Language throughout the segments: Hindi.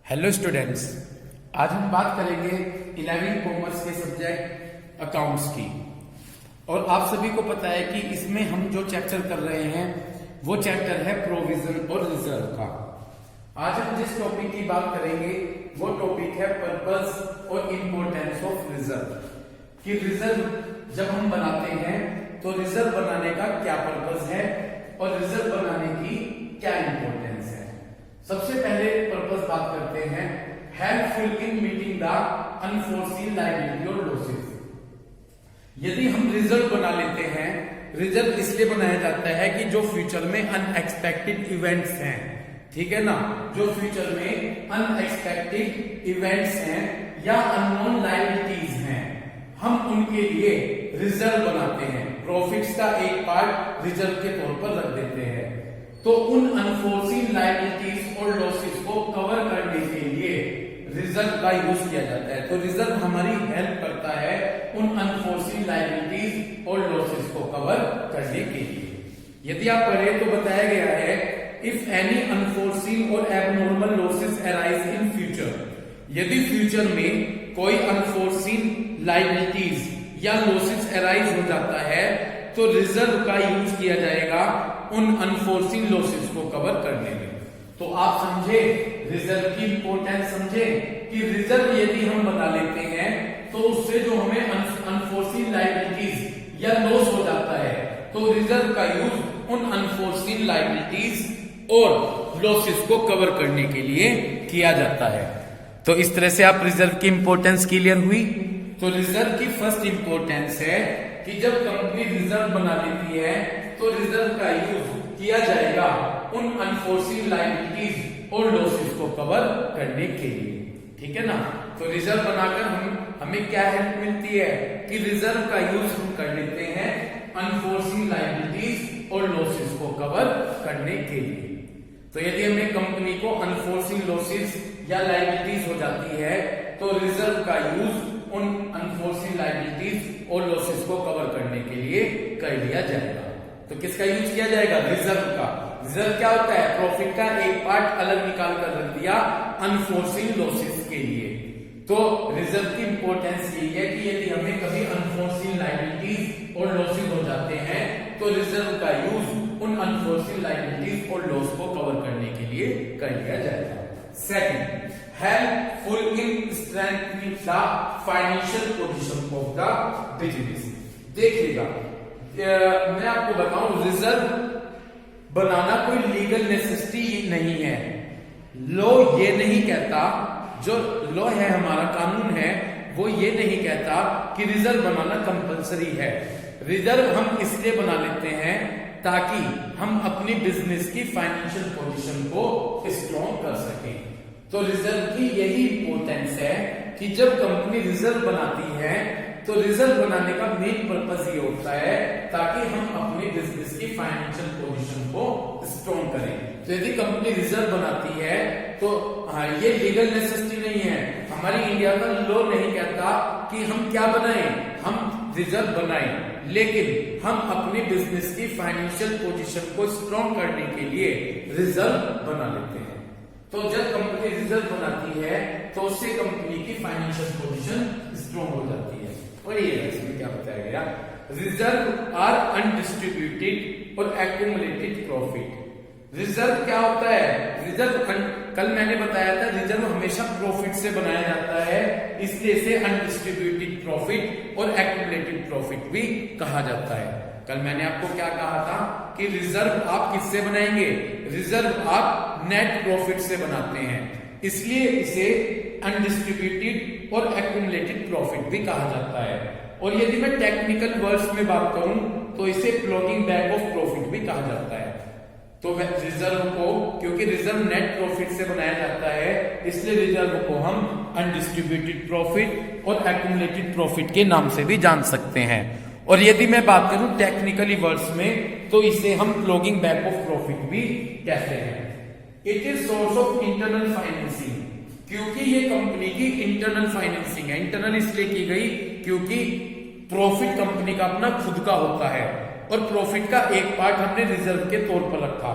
हेलो स्टूडेंट्स, आज हम बात करेंगे 11वीं कॉमर्स के सब्जेक्ट अकाउंट्स की। और आप सभी को पता है कि इसमें हम जो चैप्टर कर रहे हैं वो चैप्टर है प्रोविजन और रिजर्व का। आज हम जिस टॉपिक की बात करेंगे वो टॉपिक है पर्पस और इम्पोर्टेंस ऑफ रिजर्व। कि रिजर्व जब हम बनाते हैं तो रिजर्व बनाने का क्या पर्पस है और रिजर्व बनाने की क्या इंपॉर्टेंस है। सबसे पहले पर्पस बात करते हैं helpful in meeting the unforeseen liability और लॉसेस। यदि हम रिजर्व बना लेते हैं, रिजर्व इसलिए बनाया जाता है कि जो फ्यूचर में अनएक्सपेक्टेड इवेंट्स हैं, ठीक है ना, जो फ्यूचर में अनएक्सपेक्टेड इवेंट्स हैं या अननोन लायबिलिटीज हैं, हम उनके लिए रिजर्व बनाते हैं। प्रॉफिट्स का एक पार्ट रिजर्व के तौर पर रख देते हैं। तो उन अनफोर्सीन लायबिलिटीज और लॉसेस को कवर करने के लिए रिजर्व का यूज किया जाता है। तो रिजर्व हमारी हेल्प करता है उन अनफोर्सीन लायबिलिटीज और लॉसेस को कवर करने के लिए। यदि आप पढ़े तो बताया गया है इफ एनी अनफोर्सीन और abnormal losses arise in future, यदि फ्यूचर में कोई अनफोर्सीन लायबिलिटीज या लॉसेस अराइज हो जाता है तो रिजर्व का यूज किया जाएगा उन अनफोर्सीन लॉसेस को कवर करने में। तो आप समझे रिजर्व की इंपॉर्टेंस, समझे कि रिजर्व यदि हम बना लेते हैं तो उससे जो हमें अनफोर्सीन लायबिलिटीज या लॉस हो जाता है तो रिजर्व का यूज उन अनफोर्सीन लायबिलिटीज और लॉसेस को कवर करने के लिए किया जाता है। तो इस तरह से आप रिजर्व की इंपॉर्टेंस क्लियर हुई। तो रिजर्व की फर्स्ट इंपॉर्टेंस है कि जब कंपनी रिजर्व बना लेती है तो रिजर्व का यूज किया जाएगा उन अनफोर्सीन लायबिलिटीज और लॉसेस को कवर करने के लिए, ठीक है ना। तो रिजर्व बनाकर हमें क्या हेल्प मिलती है कि रिजर्व का यूज हम कर लेते हैं अनफोर्सीन लायबिलिटीज और लॉसेस को कवर करने के लिए। तो यदि हमें कंपनी को अनफोर्सीन लॉसेस या लायबिलिटीज हो जाती है तो रिजर्व का यूज उन अनफोर्सीन लायबिलिटीज और लॉसेस को कवर करने के लिए कर लिया जाएगा। तो किसका यूज किया जाएगा? रिजर्व का। रिजर्व क्या होता है? प्रॉफिट का एक पार्ट अलग निकाल कर रख दिया अनफोर्सीन लॉसेस के लिए। तो रिजर्व की इंपॉर्टेंस यही है कि यदि हमें कभी अनफोर्सीन लायबिलिटीज और लॉसेस हो जाते हैं तो रिजर्व का यूज उन अनफोर्सीन लायबिलिटीज और लॉस को कवर करने के लिए कर लिया जाएगा। Second, helpful in strengthening the financial position of the business. देखिएगा, मैं आपको बताऊं, रिजर्व बनाना कोई लीगल नेसेसिटी नहीं है। लॉ ये नहीं कहता, जो लॉ है हमारा कानून है वो ये नहीं कहता कि रिजर्व बनाना कंपलसरी है। रिजर्व हम इसलिए बना लेते हैं ताकि हम अपनी बिजनेस की फाइनेंशियल पोजीशन को स्ट्रॉन्ग कर सकें। तो रिजर्व की यही इंपॉर्टेंस है कि जब कंपनी रिजर्व बनाती है तो रिजर्व बनाने का मेन पर्पस ये होता है ताकि हम अपने बिजनेस की फाइनेंशियल पोजीशन को स्ट्रॉन्ग करें। तो यदि कंपनी रिजर्व बनाती है तो ये लीगल नेसेसिटी नहीं है। हमारी इंडिया का लॉ नहीं कहता कि हम क्या बनाएं, हम रिजर्व बनाएं, लेकिन हम अपने बिजनेस की फाइनेंशियल पोजीशन को स्ट्रॉन्ग करने के लिए रिजर्व बना लेते हैं। तो जब कंपनी रिजर्व बनाती है तो उससे कंपनी की फाइनेंशियल पोजीशन स्ट्रॉन्ग हो जाती है। और ये इसमें क्या बताया गया, रिजर्व आर अनडिस्ट्रीब्यूटेड और एक्यूमुलेटेड प्रॉफिट। रिजर्व क्या होता है? रिजर्व, कल मैंने बताया था, रिजर्व हमेशा प्रॉफिट से बनाया जाता है, इसलिए इसे अनडिस्ट्रीब्यूटेड प्रॉफिट और एक्यूमुलेटेड प्रॉफिट भी कहा जाता है। कल मैंने आपको क्या कहा था कि रिजर्व आप किससे बनाएंगे? रिजर्व आप नेट प्रॉफिट से बनाते हैं, इसलिए इसे अनडिस्ट्रीब्यूटेड और एक्यूमुलेटेड प्रॉफिट भी कहा जाता है। और यदि मैं टेक्निकल वर्ड्स में बात करूं तो इसे फ्लोटिंग बैक ऑफ प्रॉफिट भी कहा जाता है। तो रिजर्व को, क्योंकि रिजर्व नेट प्रॉफिट से बनाया जाता है, इसलिए रिजर्व को हम अनडिस्ट्रीब्यूटेड प्रॉफिट और एक्यूमुलेटेड प्रॉफिट के नाम से भी जान सकते हैं। और यदि मैं बात करूं टेक्निकली वर्ड्स में तो इसे हम फ्लोटिंग बैक ऑफ प्रॉफिट भी कहते हैं। It is source of internal financing, क्योंकि ये कंपनी की इंटरनल फाइनेंसिंग है। इंटरनल इसलिए की गई क्योंकि प्रॉफिट कंपनी का अपना खुद का होता है और प्रॉफिट का एक पार्ट हमने रिजर्व के तौर पर रखा,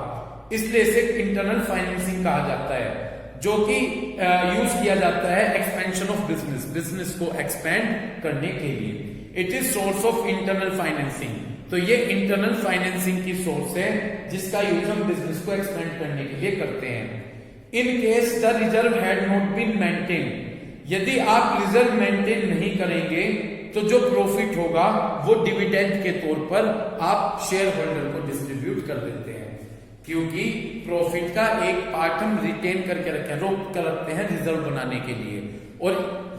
इसलिए इसे इंटरनल फाइनेंसिंग कहा जाता है। जो कि यूज किया जाता है एक्सपेंशन ऑफ बिजनेस, बिजनेस को एक्सपेंड करने के लिए। It is source of internal financing, तो ये इंटरनल फाइनेंसिंग की सोर्स है जिसका यूज हम बिजनेस को एक्सपेंड करने के लिए करते हैं। In case the reserve had not been maintain, यदि आप रिजर्व मेंटेन नहीं करेंगे तो जो प्रॉफिट होगा वो डिविडेंड के तौर पर आप शेयर होल्डर को डिस्ट्रीब्यूट कर देते हैं, क्योंकि प्रॉफिट का एक पार्ट हम रिटेन करके रखे, रोक कर रखते हैं रिजर्व बनाने के लिए। और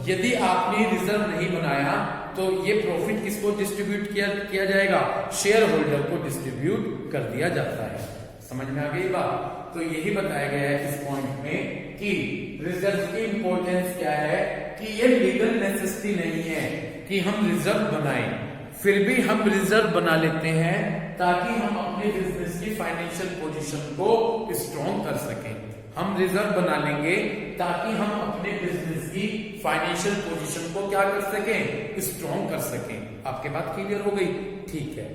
यदि आपने रिजर्व नहीं बनाया तो ये प्रॉफिट किसको डिस्ट्रीब्यूट किया जाएगा, शेयर होल्डर को डिस्ट्रीब्यूट कर दिया जाता है। समझ में आ गई बात? तो यही बताया गया है इस पॉइंट में कि रिजर्व की इंपॉर्टेंस क्या है, कि ये लीगल नेसेसिटी नहीं है कि हम रिजर्व बनाएं, फिर भी हम रिजर्व बना लेते हैं ताकि हम अपने बिजनेस की फाइनेंशियल पोजीशन को स्ट्रॉन्ग कर सकें। हम रिजर्व बना लेंगे ताकि हम अपने बिजनेस की फाइनेंशियल पोजीशन को क्या कर सकें, स्ट्रॉन्ग कर सकें। आपके बात क्लियर हो गई? ठीक है,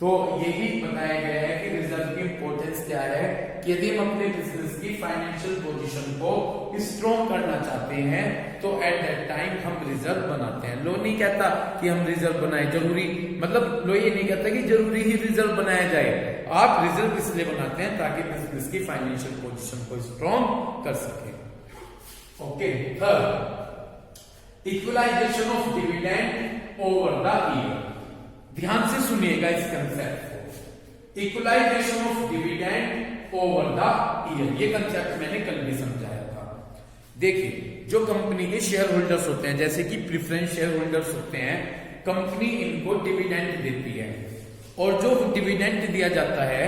तो यही बताया गया है कि रिजर्व की इंपॉर्टेंस क्या है, कि यदि हम अपने बिजनेस की फाइनेंशियल पोजीशन को स्ट्रॉन्ग करना चाहते हैं तो एट दैट टाइम हम रिजर्व बनाते हैं। लो नहीं कहता कि हम रिजर्व बनाए, जरूरी मतलब लो ये नहीं कहता कि जरूरी ही रिजर्व बनाया जाए, आप रिजर्व इसलिए बनाते हैं ताकि बिजनेस की फाइनेंशियल पोजीशन को स्ट्रॉन्ग कर सके। Okay, third, equalization of dividend over the year. ध्यान से सुनिएगा इस कंसेप्ट को, equalization of dividend over the year, ये कंसेप्ट मैंने कल भी समझाया था। देखिए, जो कंपनी के शेयर होल्डर्स होते हैं, जैसे कि प्रेफरेंस शेयर होल्डर्स होते हैं, कंपनी इनको डिविडेंड देती है और जो डिविडेंड दिया जाता है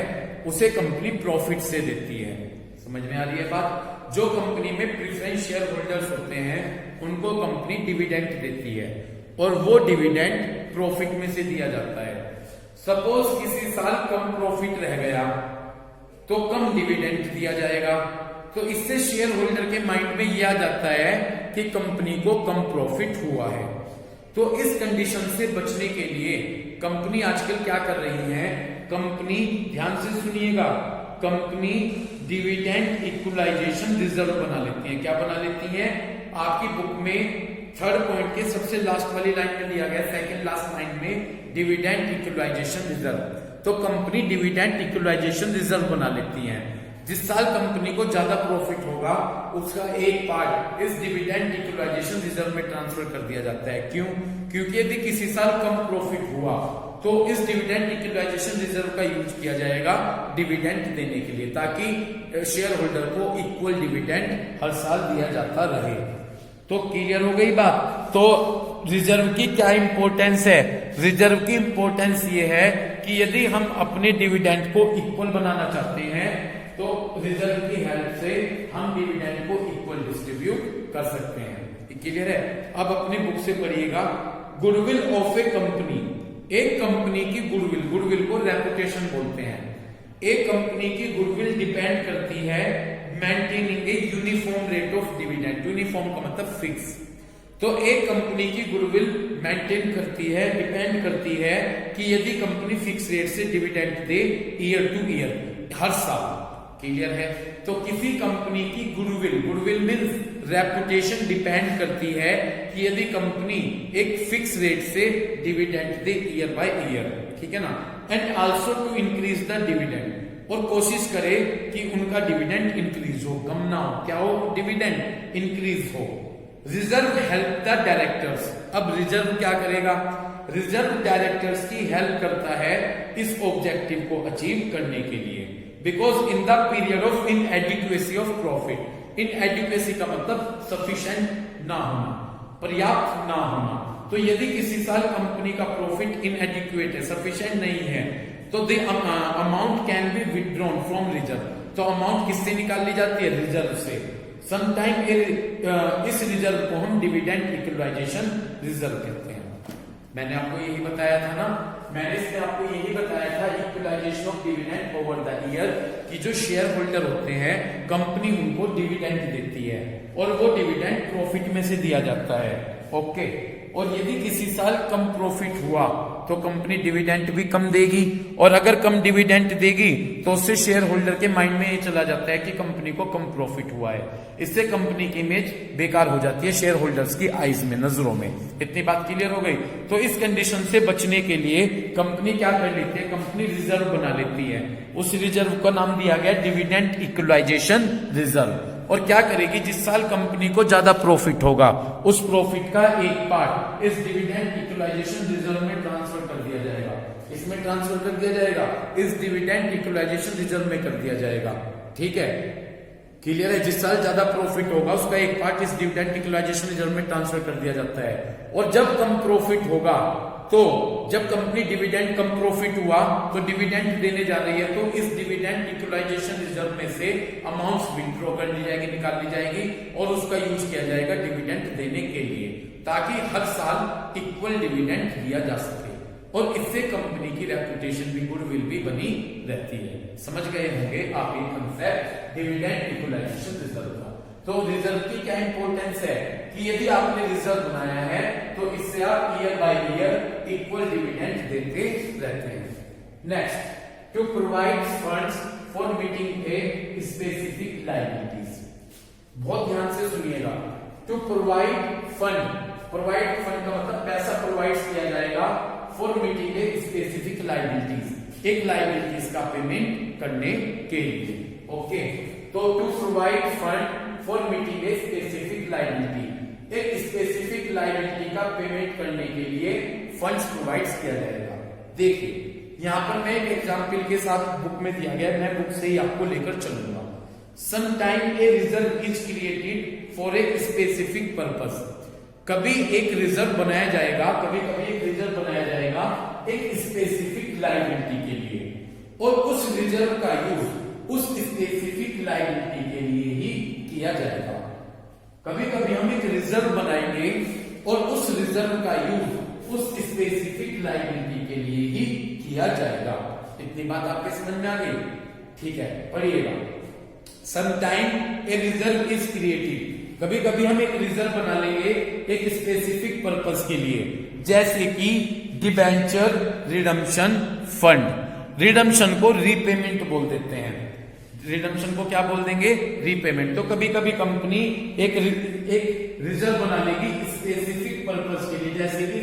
उसे कंपनी प्रॉफिट से देती है। समझ में आ रही है बात? जो कंपनी में प्रेफरेंस शेयर होल्डर्स होते हैं उनको कंपनी डिविडेंड देती है और वो डिविडेंड प्रॉफिट में से दिया जाता है। सपोज किसी साल कम प्रॉफिट रह गया तो कम डिविडेंड दिया जाएगा, तो इससे शेयर होल्डर के माइंड में यह आ जाता है कि कंपनी को कम प्रॉफिट हुआ है। तो इस कंडीशन से बचने के लिए कंपनी आजकल क्या कर रही है, कंपनी, ध्यान से सुनिएगा, कंपनी डिविडेंड इक्वलाइजेशन रिजर्व बना लेती है। क्या बना लेती है? आपकी बुक में थर्ड पॉइंट के सबसे लास्ट वाली लाइन में दिया गया, सेकंड लास्ट लाइन में डिविडेंड इक्वलाइजेशन रिजर्व। तो कंपनी डिविडेंड इक्वलाइजेशन रिजर्व बना लेती है। जिस साल कंपनी को ज्यादा प्रॉफिट होगा उसका एक पार्ट इस डिविडेंड इक्वलाइजेशन रिजर्व में ट्रांसफर कर दिया जाता है। क्यों? क्योंकि यदि किसी साल कम प्रॉफिट हुआ तो इस डिविडेंड इक्वलाइजेशन रिजर्व का यूज किया जाएगा डिविडेंड देने के लिए, ताकि शेयर होल्डर को इक्वल डिविडेंड हर साल दिया जाता रहे। तो क्लियर हो गई बात? तो रिजर्व की क्या इंपॉर्टेंस है? रिजर्व की इंपॉर्टेंस ये है कि यदि हम अपने डिविडेंड को इक्वल बनाना चाहते हैं तो रिजर्व की हेल्प से हम डिविडेंड को इक्वल डिस्ट्रीब्यूट कर सकते हैं। क्लियर है? अब अपनी बुक से पढ़िएगा, गुडविल ऑफ ए कंपनी। एक कंपनी की गुडविल, गुडविल को रेपुटेशन बोलते हैं। एक कंपनी की गुडविल डिपेंड करती है maintaining a uniform rate of dividend. Uniform का मतलब फिक्स। तो एक कंपनी की गुडविल मेंटेन करती है, डिपेंड करती है कि यदि कंपनी फिक्स रेट से डिविडेंड दे ईयर टू ईयर, हर साल। क्लियर है? तो किसी कंपनी की goodwill, goodwill means reputation, depend करती है कि यदि कंपनी एक फिक्स रेट से डिविडेंड दे ईयर बाय ईयर, ठीक है ना, and also to increase the dividend, और कोशिश करे कि उनका डिविडेंड इंक्रीज हो, कम ना हो, क्या हो, डिविडेंड इंक्रीज हो। Reserve help the directors. अब रिजर्व क्या करेगा? रिजर्व डायरेक्टर्स की हेल्प करता है इस ऑब्जेक्टिव को अचीव करने के लिए। Because in the period of inadequacy of profit, inadequacy का मतलब सफिशिएंट ना होना, पर्याप्त ना होना। तो यदि किसी साल कंपनी का प्रॉफिट इनएडिक्वेट है, सफिशिएंट नहीं है, तो the amount can be withdrawn from reserve. तो अमाउंट किससे निकाल ली जाती है? रिजर्व से। समटाइम इस रिजर्व को हम डिविडेंड इक्वलाइजेशन रिजर्व कहते हैं। मैंने आपको यही बताया था ना, मैंने इसमें आपको यही बताया था equalization of dividend over the year, कि जो शेयर होल्डर होते हैं कंपनी उनको डिविडेंड देती है और वो डिविडेंड प्रॉफिट में से दिया जाता है। ओके। और यदि किसी साल कम प्रॉफिट हुआ तो कंपनी डिविडेंड भी कम देगी, और अगर कम डिविडेंड देगी तो उससे शेयर होल्डर के माइंड में ये चला जाता है कि कंपनी को कम प्रॉफिट हुआ है। इससे कंपनी की इमेज बेकार हो जाती है शेयर होल्डर्स की आईज में, नजरों में। इतनी बात क्लियर हो गई। तो इस कंडीशन से बचने के लिए कंपनी क्या कर लेती है, कंपनी रिजर्व बना लेती है। उस रिजर्व का नाम दिया गया डिविडेंड इक्वलाइजेशन रिजर्व। और क्या करेगी, जिस साल कंपनी को ज्यादा प्रॉफिट होगा उस प्रॉफिट का एक पार्ट इस डिविडेंड इक्वलाइजेशन रिजर्व में ट्रांसफर कर दिया जाएगा, इसमें ट्रांसफर कर दिया जाएगा, इस डिविडेंड इक्वलाइजेशन रिजर्व में कर दिया जाएगा। ठीक है, क्लियर है। जिस साल ज्यादा प्रॉफिट होगा उसका एक पार्ट इस डिविडेंड इक्वलाइजेशन रिजर्व में ट्रांसफर कर दिया जाता है। और जब कम प्रॉफिट होगा, तो जब कंपनी डिविडेंड कम प्रॉफिट हुआ तो डिविडेंड देने जा रही है, तो इस डिविडेंड इक्वलाइजेशन रिजर्व में से अमाउंट्स विथड्रॉ कर ली जाएगी, निकाल ली जाएगी, और उसका यूज किया जाएगा डिविडेंड देने के लिए, ताकि हर साल इक्वल डिविडेंड दिया जा सके। और इससे कंपनी की रेपुटेशन भी, गुडविल भी बनी रहती है। समझ गए होंगे आप ये कंसेप्ट डिविडेंड इक्वलाइजेशन रिजर्व का। तो रिजर्व की क्या इंपॉर्टेंस है कि यदि आपने रिजर्व बनाया है तो इससे आप year by year equal dividend देते रहते हैं। Next, to provide funds for meeting a specific liabilities. बहुत ध्यान से सुनिएगा। To provide fund, provide fund का मतलब पैसा प्रोवाइड किया जाएगा for meeting a specific liabilities, एक लायबिलिटीज का पेमेंट करने के लिए। ओके, तो to provide fund for meeting a specific liability, एक स्पेसिफिक लायबिलिटी का पेमेंट करने के लिए फंड्स प्रोवाइड किया जाएगा। देखिए यहां पर मैं एक एग्जांपल के साथ बुक में दिया गया, मैं बुक से ही आपको लेकर चलूंगा। Sometime a reserve is created for a specific purpose. कभी एक रिजर्व बनाया जाएगा, कभी कभी एक रिजर्व बनाया जाएगा एक स्पेसिफिक लायबिलिटी के लिए, और उस रिजर्व का यूज उस स्पेसिफिक लायबिलिटी के लिए ही किया जाएगा। कभी कभी हम एक रिजर्व बनाएंगे और उस रिजर्व का यूज उस स्पेसिफिक लायबिलिटी के लिए ही किया जाएगा। इतनी बात आपके समझ में आ गई? ठीक है, पढ़िएगा। Sometime a reserve is created, कभी कभी हम एक रिजर्व बना लेंगे एक स्पेसिफिक पर्पस के लिए, जैसे कि डिबेंचर रिडम्पशन फंड। रिडम्पशन को रीपेमेंट बोल देते हैं, रिडम्पशन को क्या बोल देंगे, रीपेमेंट। तो कभी कभी कंपनी एक रिजर्व बना लेगी स्पेसिफिक पर्पस के लिए, जैसे कि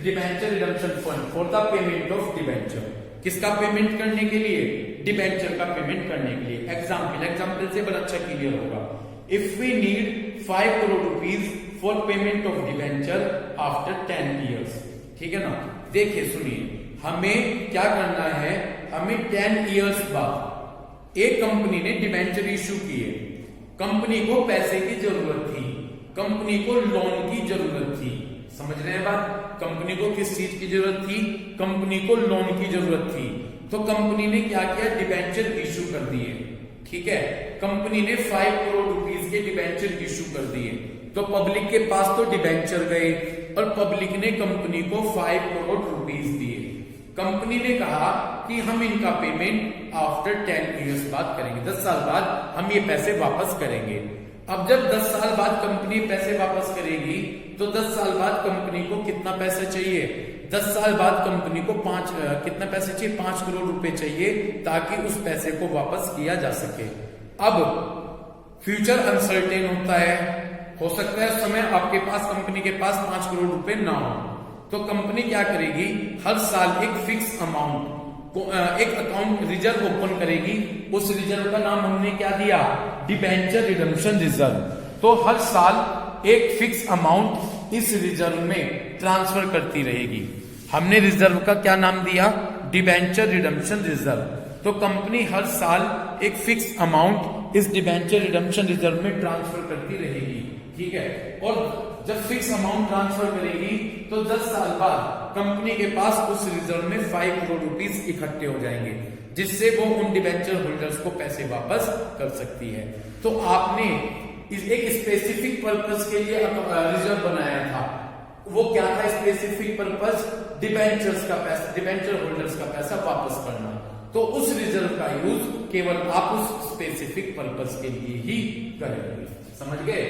debenture redemption fund for the payment of debenture. किसका पेमेंट करने के लिए, डिबेंचर का पेमेंट करने के लिए। एग्जाम्पल से बड़ा अच्छा क्लियर होगा। If we need 5 crore rupees for payment of debenture after 10 years, ठीक है ना। देखिए सुनिए, हमें क्या करना है, हमें 10 ईयर्स बाद एक कंपनी ने डिबेंचर इश्यू किए, कंपनी को पैसे की जरूरत थी, कंपनी को लोन की जरूरत थी। समझ रहे हैं बात? कंपनी को किस चीज की जरूरत थी, कंपनी को लोन की जरूरत थी। तो कंपनी ने क्या किया, डिबेंचर इश्यू कर दिए। ठीक है, कंपनी ने 5 करोड़ रुपीस के डिबेंचर इश्यू कर दिए। तो पब्लिक के पास तो डिबेंचर गए और पब्लिक ने कंपनी को 5 करोड़ रुपीस दिए। कंपनी ने कहा कि हम इनका पेमेंट आफ्टर 10 ईयर्स बाद करेंगे, 10 साल बाद हम ये पैसे वापस करेंगे। अब जब 10 साल बाद कंपनी पैसे वापस करेगी तो 10 साल बाद कंपनी को कितना पैसा चाहिए, 10 साल बाद कंपनी को कितना पैसे चाहिए, 5 करोड़ रुपए चाहिए, ताकि उस पैसे को वापस किया जा सके। अब फ्यूचर अनसर्टेन होता है, हो सकता है उस समय आपके पास, कंपनी के पास 5 करोड़ रुपए ना हो, तो कंपनी क्या करेगी, हर साल एक फिक्स अमाउंट को एक अकाउंट रिजर्व ओपन करेगी। उस रिजर्व का नाम हमने क्या दिया, डिबेंचर रिडम्पशन रिजर्व। तो हर साल एक फिक्स अमाउंट इस रिजर्व में ट्रांसफर करती रहेगी। हमने रिजर्व का क्या नाम दिया, डिबेंचर रिडम्पशन रिजर्व। तो कंपनी हर साल एक फिक्स अमाउंट इस डिबेंचर रिडम्पशन रिजर्व में ट्रांसफर करती रहेगी। ठीक है, और जब फिक्स अमाउंट ट्रांसफर करेगी तो 10 साल बाद कंपनी के पास उस रिजर्व में 5 करोड़ रुपीस इकट्ठे हो जाएंगे, जिससे वो उन डिबेंचर होल्डर्स को पैसे वापस कर सकती है। तो आपने एक स्पेसिफिक पर्पस के लिए रिजर्व बनाया था, वो क्या था स्पेसिफिक पर्पस, डिबेंचर्स का पैसा, डिबेंचर होल्डर्स का पैसा वापस करना। तो उस रिजर्व का यूज केवल आप उस स्पेसिफिक पर्पस के लिए ही करेंगे। समझ गए?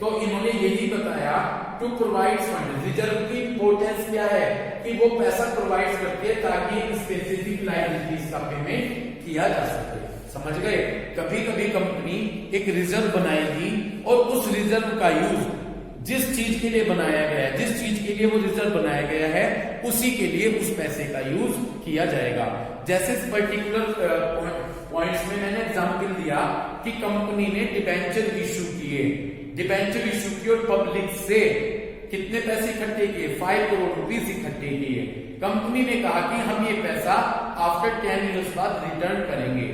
तो इन्होंने यही बताया टू प्रोवाइड फंड। रिजर्व की इंपॉर्टेंस क्या है कि वो पैसा प्रोवाइड करती है ताकि स्पेसिफिक लायबिलिटीज का पेमेंट किया जा सके। समझ गए? कभी कभी कंपनी एक रिजर्व बनाएगी और उस रिजर्व का यूज जिस चीज के लिए बनाया गया है, जिस चीज के लिए वो रिजर्व बनाया गया है, उसी के लिए उस पैसे का यूज किया जाएगा। जैसे इस पर्टिकुलर पॉइंट्स में मैंने एग्जांपल दिया कि कंपनी ने डिबेंचर इश्यू किए, डिबेंचर इश्यू किए और पब्लिक से कितने पैसे इकट्ठे किए, 5 करोड़ रुपीस इकट्ठे किए। कंपनी ने कहा कि हम ये पैसा आफ्टर 10 ईयर्स बाद रिटर्न करेंगे।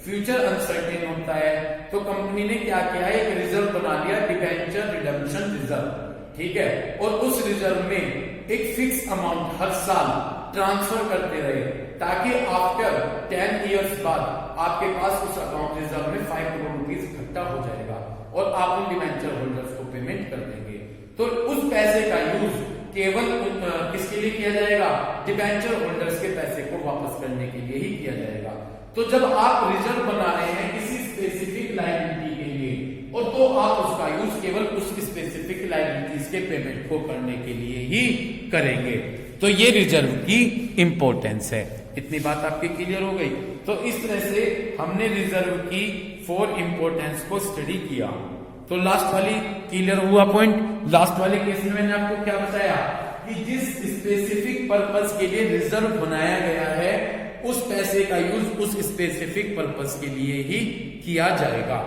फ्यूचर अनसर्टेन होता है तो कंपनी ने क्या किया, एक रिजर्व बना लिया, डिबेंचर रिडम्पशन रिजर्व, ठीक है। और उस रिजर्व में एक फिक्स अमाउंट हर साल ट्रांसफर करते रहे ताकि आफ्टर 10 ईयर्स बाद आपके पास उस अकाउंट रिजर्व में 5 करोड़ रुपीस इकट्ठा हो जाएगा और आप उन डिबेंचर होल्डर्स को पेमेंट कर देंगे। तो उस पैसे का यूज केवल किसके लिए किया जाएगा, डिबेंचर होल्डर्स के पैसे को वापस करने के लिए ही किया जाएगा। तो जब आप रिजर्व बना रहे हैं किसी स्पेसिफिक लायबिलिटी के लिए और तो आप उसका यूज केवल उस स्पेसिफिक लायबिलिटीज के पेमेंट को करने के लिए ही करेंगे। तो ये रिजर्व की इंपॉर्टेंस है। इतनी बात आपकी क्लियर हो गई? तो इस तरह से हमने रिजर्व की 4 इंपॉर्टेंस को स्टडी किया। तो लास्ट वाली क्लियर हुआ पॉइंट? लास्ट वाले केस में मैंने आपको क्या बताया कि जिस स्पेसिफिक पर्पस के लिए रिजर्व बनाया गया है उस पैसे का यूज उस स्पेसिफिक पर्पस के लिए ही किया जाएगा।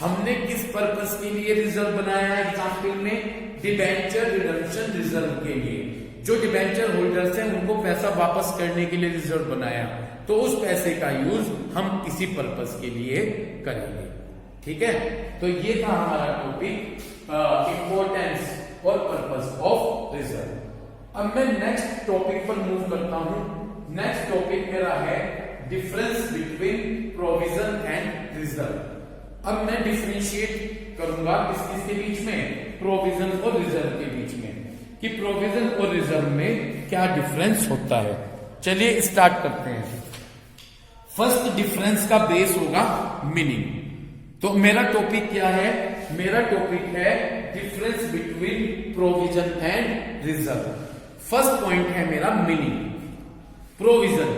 हमने किस पर्पस के लिए रिजर्व बनाया है एग्जाम्पल में? डिबेंचर रिडम्पशन रिजर्व के लिए। जो डिबेंचर होल्डर्स हैं उनको पैसा वापस करने के लिए रिजर्व बनाया, तो उस पैसे का यूज हम किसी पर्पस के लिए करेंगे। ठीक है, तो ये था हमारा टॉपिक इंपॉर्टेंस और पर्पस ऑफ रिजर्व। अब मैं नेक्स्ट टॉपिक पर मूव करता हूं। नेक्स्ट टॉपिक मेरा है difference between provision and reserve. अब मैं डिफरेंशिएट करूंगा किसके बीच में, प्रोविजन और रिजर्व के बीच में, कि प्रोविजन और रिजर्व में क्या डिफरेंस होता है। चलिए स्टार्ट करते हैं। फर्स्ट डिफरेंस का बेस होगा मीनिंग। तो मेरा टॉपिक क्या है? मेरा टॉपिक है difference between provision and reserve. First point है मेरा मीनिंग। प्रोविजन,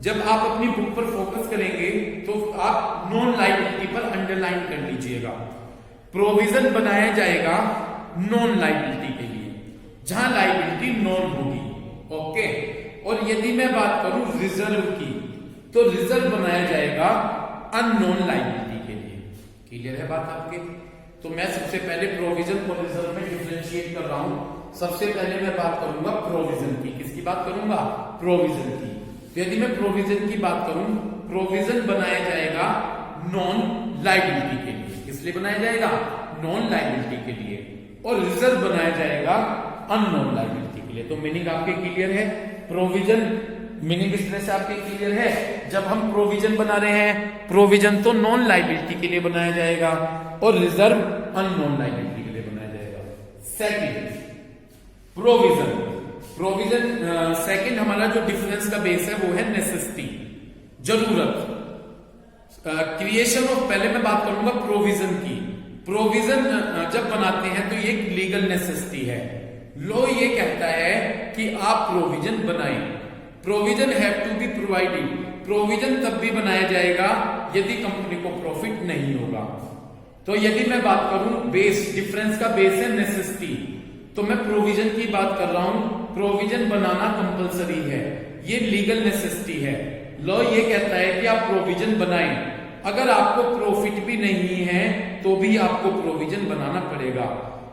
जब आप अपनी बुक पर फोकस करेंगे तो आप नॉन लायबिलिटी पर अंडरलाइन कर लीजिएगा। प्रोविजन बनाया जाएगा नॉन लायबिलिटी के लिए, जहां लायबिलिटी नॉन होगी। ओके, और यदि मैं बात करूं रिजर्व की, तो रिजर्व बनाया जाएगा अननोन लायबिलिटी के लिए। क्लियर है बात आपके? तो मैं सबसे पहले प्रोविजन और रिजर्व में डिफरेंशिएट कर रहा हूं। सबसे पहले मैं बात करूंगा प्रोविजन की। किसकी बात करूंगा? प्रोविजन की। तो यदि मैं प्रोविजन की बात करूं, प्रोविजन बनाया जाएगा नॉन लायबिलिटी के लिए। किस लिए बनाया जाएगा? नॉन लायबिलिटी के लिए। और रिजर्व बनाया जाएगा अननोन लायबिलिटी के लिए। तो मीनिंग आपके क्लियर है? प्रोविजन मीनिंग इस तरह से आपके क्लियर है। जब हम प्रोविजन बना रहे हैं, प्रोविजन तो नॉन लायबिलिटी के लिए बनाया जाएगा और रिजर्व अननोन लायबिलिटी के लिए बनाया जाएगा। Second, provision. प्रोविजन सेकंड हमारा जो डिफरेंस का बेस है वो है नेसेसिटी, जरूरत। क्रिएशन ऑफ, पहले मैं बात करूंगा प्रोविजन की। प्रोविजन जब बनाते हैं तो ये एक लीगल नेसेसिटी है। लॉ ये कहता है कि आप प्रोविजन बनाएं। Provision have to be provided. Provision तब भी बनाया जाएगा यदि कंपनी को प्रॉफिट नहीं होगा। तो यदि मैं बात करूं बेस, डिफरेंस का बेस है नेसेसिटी, तो मैं प्रोविजन की बात कर रहा हूं। प्रोविजन बनाना कंपलसरी है, ये लीगल नेसेसिटी है। लॉ ये कहता है कि आप प्रोविजन बनाएं। अगर आपको प्रॉफिट भी नहीं है तो भी आपको प्रोविजन बनाना पड़ेगा।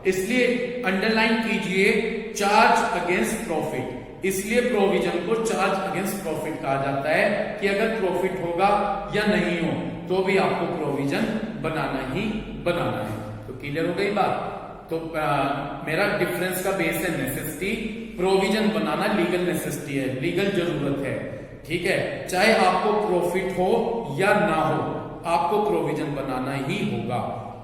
इसलिए अंडरलाइन कीजिए चार्ज अगेंस्ट प्रॉफिट। इसलिए प्रोविजन को चार्ज अगेंस्ट प्रॉफिट कहा जाता है कि अगर प्रॉफिट होगा या नहीं हो तो भी आपको प्रोविजन बनाना ही बनाना है। तो क्लियर हो गई बात? तो मेरा डिफरेंस का बेस है नेसेसिटी। प्रोविजन बनाना लीगल नेसेसिटी है, लीगल जरूरत है। ठीक है, चाहे आपको प्रॉफिट हो या ना हो, आपको प्रोविजन बनाना ही होगा।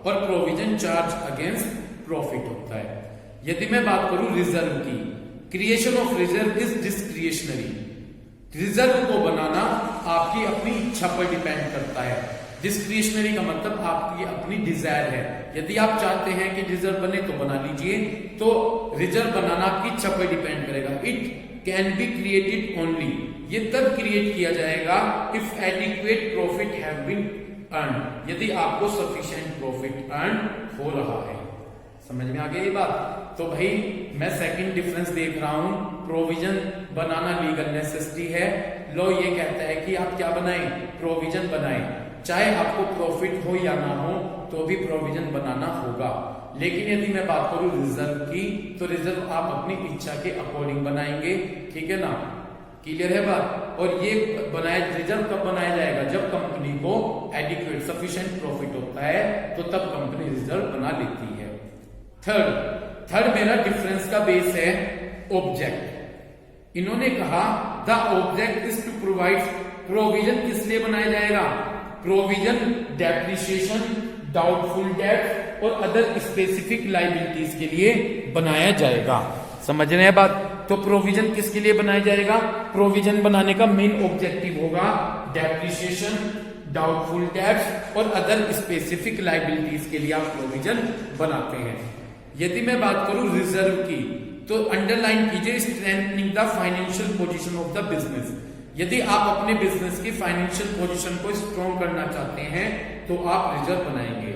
और प्रोविजन चार्ज अगेंस्ट प्रॉफिट होता है। यदि मैं बात करूं रिजर्व की, creation of reserve is discretionary. Reserve को बनाना आपकी अपनी इच्छा पर डिपेंड करता है। डिस्क्रिशनरी का मतलब आपकी अपनी डिजायर है, यदि आप चाहते हैं कि रिजर्व बने तो बना लीजिए, तो रिजर्व बनाना आपकी इच्छा पर डिपेंड करेगा। It can be created only, ये तब क्रिएट किया जाएगा if adequate profit have been earn, यदि आपको सफिशिएंट प्रॉफिट अर्न हो रहा है। समझ में आ गई ये बात? तो भाई मैं सेकंड डिफरेंस देख रहा हूं, प्रोविजन बनाना लीगल नेसेसिटी है। लॉ ये कहता है कि आप क्या बनाएं, प्रोविजन बनाएं, चाहे आपको प्रॉफिट हो या ना हो तो भी प्रोविजन बनाना होगा। लेकिन यदि मैं बात करूं रिजर्व की, तो रिजर्व आप अपनी इच्छा के अकॉर्डिंग बनाएंगे, ठीक है ना? क्लियर है बात? और ये रिजर्व कब बनाया जाएगा, जब कंपनी को एडिक्वेट सफिशिएंट प्रॉफिट होता है, तो तब कंपनी रिजर्व बना लेती है। थर्ड मेरा डिफरेंस का बेस है ऑब्जेक्ट। इन्होंने कहा the object is to provide, provision किस लिए बनाया जाएगा, प्रोविजन डेप्रिसिएशन, डाउटफुल डेट और अदर स्पेसिफिक लायबिलिटीज के लिए बनाया जाएगा। समझ रहे हैं बात? तो प्रोविजन किसके लिए बनाया जाएगा, प्रोविजन बनाने का मेन ऑब्जेक्टिव होगा डेप्रिसिएशन, डाउटफुल डेट्स और अदर स्पेसिफिक लायबिलिटीज के लिए आप प्रोविजन बनाते हैं। यदि मैं बात करूं रिजर्व की, तो अंडरलाइन कीजिए strengthening the financial position of the business. यदि आप अपने बिजनेस की फाइनेंशियल पोजीशन को स्ट्रॉन्ग करना चाहते हैं तो आप रिजर्व बनाएंगे।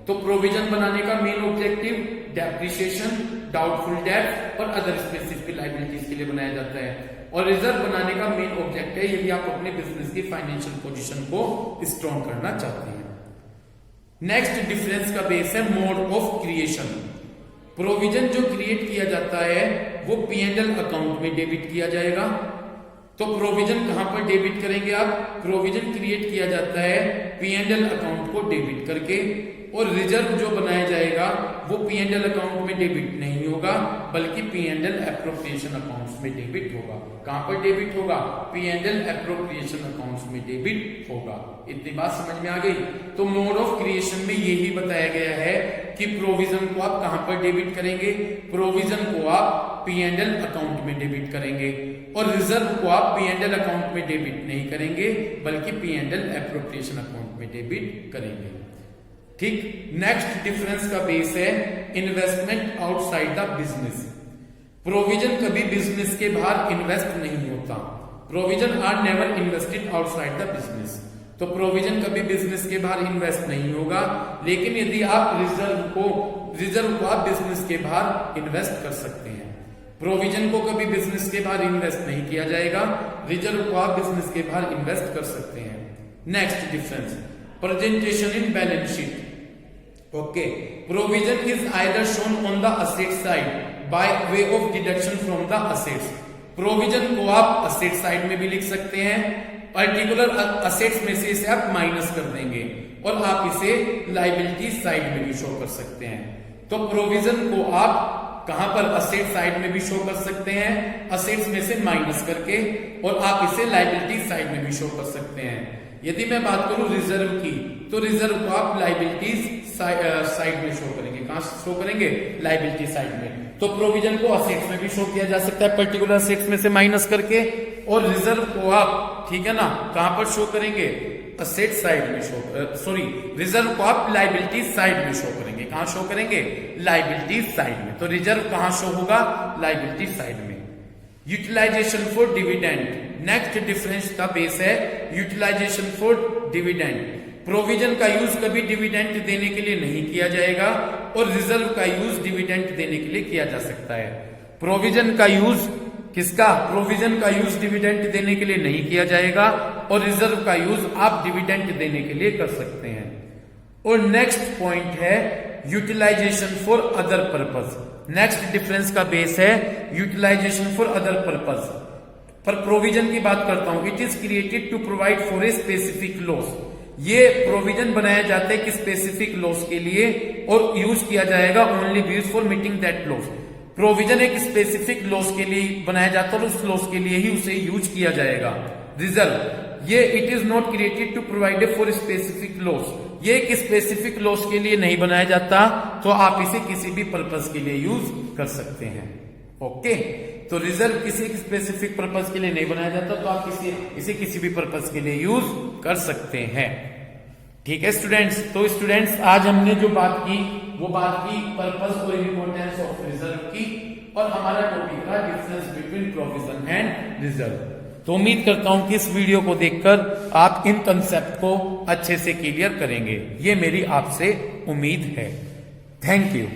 तो प्रोविजन बनाने का main objective depreciation, doubtful debt और अदर स्पेसिफिक लायबिलिटीज के लिए बनाया जाता है। और रिजर्व बनाने का मेन ऑब्जेक्ट है यदि आप अपने बिजनेस की फाइनेंशियल पोजीशन को स्ट्रॉन्ग करना चाहते हैं। नेक्स्ट डिफरेंस का बेस है मोड ऑफ क्रिएशन। प्रोविजन जो क्रिएट किया जाता है वो P&L अकाउंट में डेबिट किया जाएगा। तो प्रोविजन कहां पर डेबिट करेंगे आप, प्रोविजन क्रिएट किया जाता है P&L अकाउंट को डेबिट करके, और रिजर्व जो बनाया जाएगा वो P&L अकाउंट में डेबिट नहीं होगा बल्कि P&L एप्रोप्रिएशन अकाउंट्स में डेबिट होगा। कहां पर डेबिट होगा, P&L एप्रोप्रिएशन अकाउंट्स में डेबिट होगा। इतनी बात समझ में आ गई? तो मोड ऑफ क्रिएशन में यही बताया गया है कि प्रोविजन को आप कहां पर डेबिट करेंगे, प्रोविजन को आप P&L अकाउंट में डेबिट करेंगे, और रिजर्व को आप P&L अकाउंट में डेबिट नहीं करेंगे बल्कि P&L एप्रोप्रिएशन अकाउंट में डेबिट करेंगे। ठीक। नेक्स्ट डिफरेंस का बेस है investment outside the business. Provision कभी बिजनेस के बाहर इन्वेस्ट नहीं होता। Provision are never invested outside the business. तो प्रोविजन कभी बिजनेस के बाहर इन्वेस्ट नहीं होगा, लेकिन यदि आप रिजर्व को आप बिजनेस के बाहर इन्वेस्ट कर सकते हैं। प्रोविजन को कभी बिजनेस के बाहर इन्वेस्ट नहीं किया जाएगा, रिजर्व को आप बिजनेस के बाहर इन्वेस्ट कर सकते हैं। Next difference presentation in balance sheet. Okay, provision is either shown on the asset side by way of deduction from the assets. Provision को आप असेट साइड में भी लिख सकते हैं, पर्टिकुलर असेट्स में से इसे आप माइनस कर देंगे, और आप इसे लायबिलिटी साइड में भी शो कर सकते हैं। तो प्रोविजन को आप कहां पर असेट साइड में भी शो कर सकते हैं, असेट्स में से माइनस करके, और आप इसे लायबिलिटी साइड में भी शो कर सकते हैं। यदि मैं बात करूं रिजर्व की, तो रिजर्व को आप लायबिलिटीज साइड में शो करेंगे। कहां शो करेंगे, लायबिलिटी साइड में। तो प्रोविजन को असेट्स में भी शो किया जा सकता है पर्टिकुलर असेट्स में से माइनस करके, और रिजर्व को आप, ठीक है ना, कहां पर शो करेंगे, असेट साइड में रिजर्व को आप लायबिलिटी साइड में शो करेंगे। कहां शो करेंगे, लायबिलिटी साइड में। तो रिजर्व कहां शो होगा, लायबिलिटी साइड में। Utilization for dividend. Next difference का बेस है यूटिलाइजेशन फॉर डिविडेंड। प्रोविजन का यूज कभी डिविडेंड देने के लिए नहीं किया जाएगा, और रिजर्व का यूज डिविडेंड देने के लिए किया जा सकता है। प्रोविजन का यूज किसका, प्रोविजन का यूज डिविडेंड देने के लिए नहीं किया जाएगा, और रिजर्व का यूज आप डिविडेंड देने के लिए कर सकते हैं। और नेक्स्ट पॉइंट है utilization for other purpose. Next difference का बेस है यूटिलाइजेशन फॉर अदर पर्पस। पर प्रोविजन की बात करता हूं, it is created to provide for a specific loss. ये प्रोविजन बनाया जाता है कि स्पेसिफिक लॉस के लिए, और यूज किया जाएगा only use for meeting that loss. Provision एक स्पेसिफिक लॉस के लिए बनाया जाता है और उस लॉस के लिए ही उसे यूज किया जाएगा। रिजर्व, ये it is not created to provide for specific loss. ये एक स्पेसिफिक लॉस के लिए नहीं बनाया जाता, तो आप इसे किसी भी पर्पस के लिए यूज कर सकते हैं। ओके, तो रिजर्व किसी स्पेसिफिक पर्पस के लिए नहीं बनाया जाता, तो आप इसे किसी भी पर्पस के लिए यूज कर सकते हैं। ठीक है स्टूडेंट्स, तो स्टूडेंट्स आज हमने जो बात की वो बात की पर्पस और इंपॉर्टेंस ऑफ रिजर्व की, और हमारा टॉपिक था difference between provision and reserve. तो उम्मीद करता हूं कि इस वीडियो को देखकर आप इन कंसेप्ट को अच्छे से क्लियर करेंगे, ये मेरी आपसे उम्मीद है। Thank you.